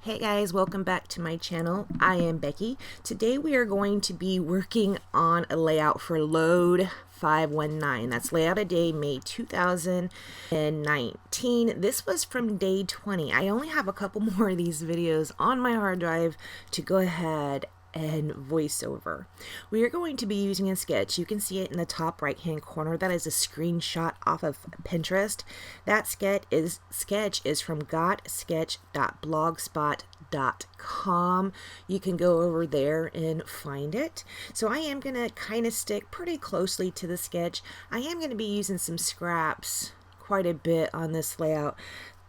Hey guys, welcome back to my channel. I am Becky. Today we are going to be working on a layout for LOAD519. That's layout of day May 2019. This was from day 20. I only have a couple more of these videos on my hard drive to go ahead and voiceover. We are going to be using a sketch. You can see it in the top right hand corner. That is a screenshot off of Pinterest. That sketch is from gotsketch.blogspot.com. You can go over there and find it. So I am going to kind of stick pretty closely to the sketch. I am going to be using some scraps quite a bit on this layout.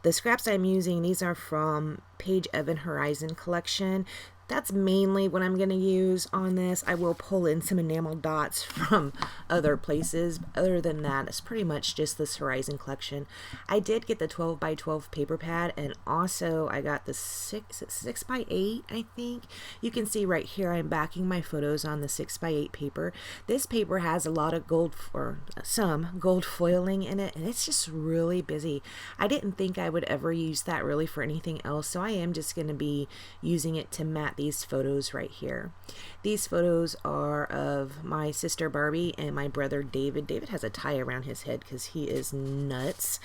The scraps I'm using, these are from Page Evan Horizon collection. That's mainly what I'm going to use on this. I will pull in some enamel dots from other places. Other than that, it's pretty much just this Horizon collection. I did get the 12 by 12 paper pad, and also I got the 6 by 8, I think. You can see right here I'm backing my photos on the 6 by 8 paper. This paper has a lot of gold, or some gold foiling in it, and it's just really busy. I didn't think I would ever use that really for anything else, so I am just going to be using it to mat these photos right here. These photos are of my sister Barbie and my brother David. David has a tie around his head because he is nuts.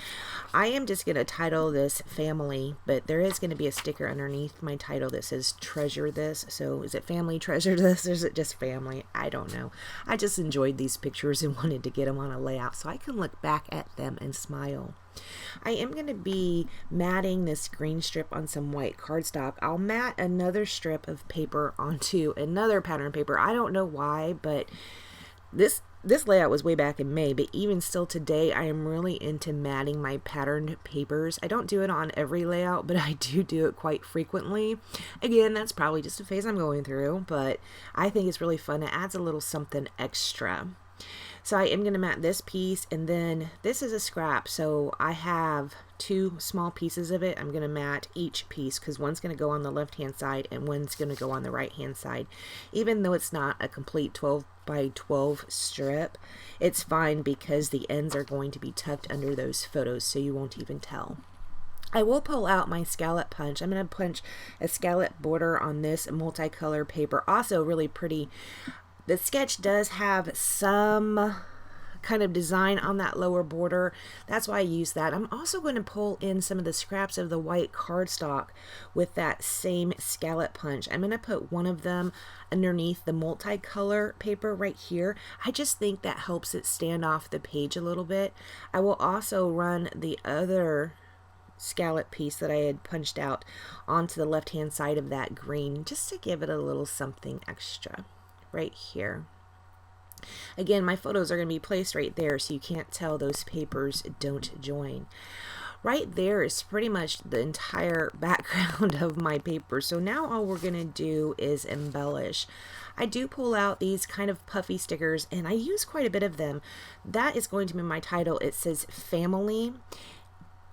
I am just going to title this Family, but there is going to be a sticker underneath my title that says Treasure This. So is it Family Treasure This, or is it just Family? I don't know. I just enjoyed these pictures and wanted to get them on a layout so I can look back at them and smile. I am going to be matting this green strip on some white cardstock. I'll mat another strip of paper onto another pattern paper. I don't know why, but this layout was way back in May, but even still today, I am really into matting my patterned papers. I don't do it on every layout, but I do it quite frequently. Again, that's probably just a phase I'm going through, but I think it's really fun. It adds a little something extra. So I am going to mat this piece, and then this is a scrap, so I have two small pieces of it. I'm going to mat each piece because one's going to go on the left hand side and one's going to go on the right hand side. Even though it's not a complete 12 by 12 strip, it's fine because the ends are going to be tucked under those photos, so you won't even tell. I will pull out my scallop punch. I'm going to punch a scallop border on this multicolor paper. Also really pretty. The sketch does have some kind of design on that lower border. That's why I use that. I'm also going to pull in some of the scraps of the white cardstock with that same scallop punch. I'm going to put one of them underneath the multicolor paper right here. I just think that helps it stand off the page a little bit. I will also run the other scallop piece that I had punched out onto the left hand side of that green just to give it a little something extra. Right here. Again, my photos are going to be placed right there so you can't tell those papers don't join. Right there is pretty much the entire background of my paper. So now all we're going to do is embellish. I do pull out these kind of puffy stickers, and I use quite a bit of them. That is going to be my title. It says Family,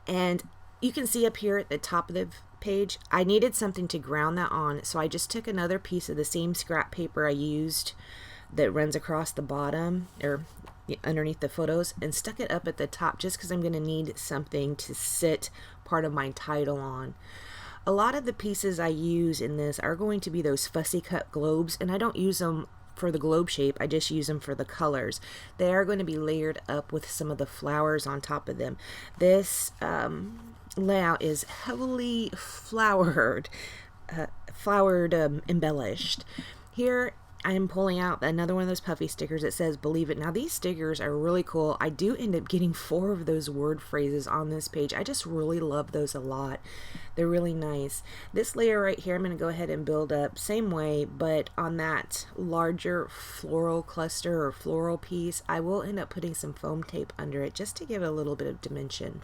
and you can see up here at the top of the page, I needed something to ground that on, so I just took another piece of the same scrap paper I used that runs across the bottom or underneath the photos and stuck it up at the top just because I'm going to need something to sit part of my title on. A lot of the pieces I use in this are going to be those fussy cut globes, and I don't use them for the globe shape, I just use them for the colors. They are going to be layered up with some of the flowers on top of them. This layout is heavily embellished. Here I am pulling out another one of those puffy stickers that says Believe It. Now these stickers are really cool. I do end up getting 4 of those word phrases on this page. I just really love those a lot. They're really nice. This layer right here I'm going to go ahead and build up same way, but on that larger floral cluster or floral piece I will end up putting some foam tape under it just to give it a little bit of dimension.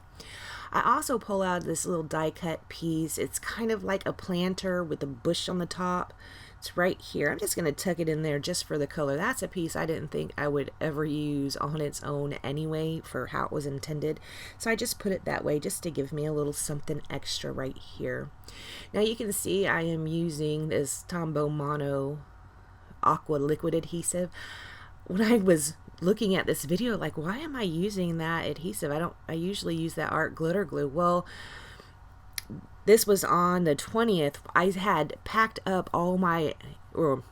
I also pull out this little die cut piece. It's kind of like a planter with a bush on the top. It's right here. I'm just going to tuck it in there just for the color. That's a piece I didn't think I would ever use on its own anyway for how it was intended. So I just put it that way just to give me a little something extra right here. Now you can see I am using this Tombow Mono Aqua Liquid Adhesive. When I was looking at this video, like, why am I using that adhesive? I usually use that art glitter glue. Well, This was on the 20th. I had packed up all my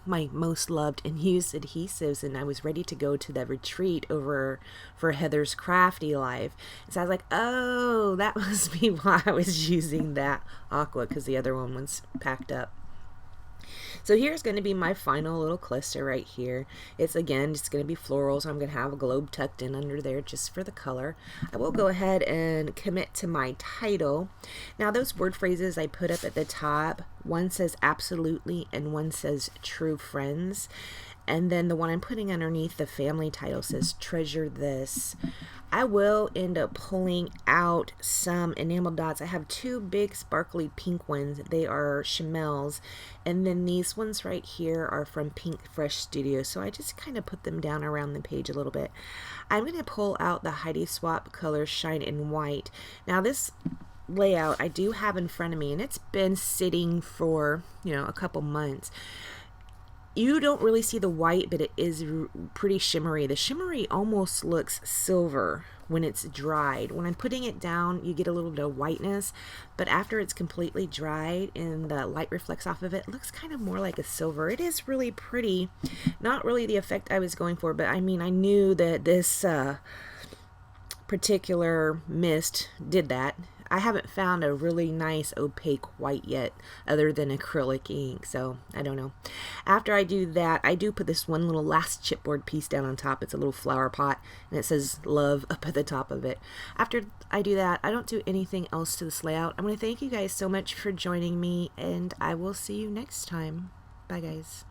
most loved and used adhesives, and I was ready to go to the retreat over for Heather's Crafty Life. So I was like, oh, that must be why I was using that aqua, because the other one was packed up. So here's going to be my final little cluster right here. It's again just going to be floral, so I'm going to have a globe tucked in under there just for the color. I will go ahead and commit to my title. Now those word phrases I put up at the top, one says absolutely and one says true friends. And then the one I'm putting underneath the family title says treasure this. I will end up pulling out some enamel dots. I have two big sparkly pink ones. They are Chamels. And then these ones right here are from Pink Fresh Studio. So I just kind of put them down around the page a little bit. I'm going to pull out the Heidi Swap color Shine in White. Now this layout I do have in front of me, and it's been sitting for, a couple months. You don't really see the white, but it is pretty shimmery. The shimmery almost looks silver when it's dried. When I'm putting it down, you get a little bit of whiteness, but after it's completely dried and the light reflects off of it, it looks kind of more like a silver. It is really pretty. Not really the effect I was going for, but I mean, I knew that this particular mist did that. I haven't found a really nice opaque white yet other than acrylic ink, so I don't know. After I do that, I do put this one little last chipboard piece down on top. It's a little flower pot, and it says love up at the top of it. After I do that, I don't do anything else to this layout. I'm going to thank you guys so much for joining me, and I will see you next time. Bye, guys.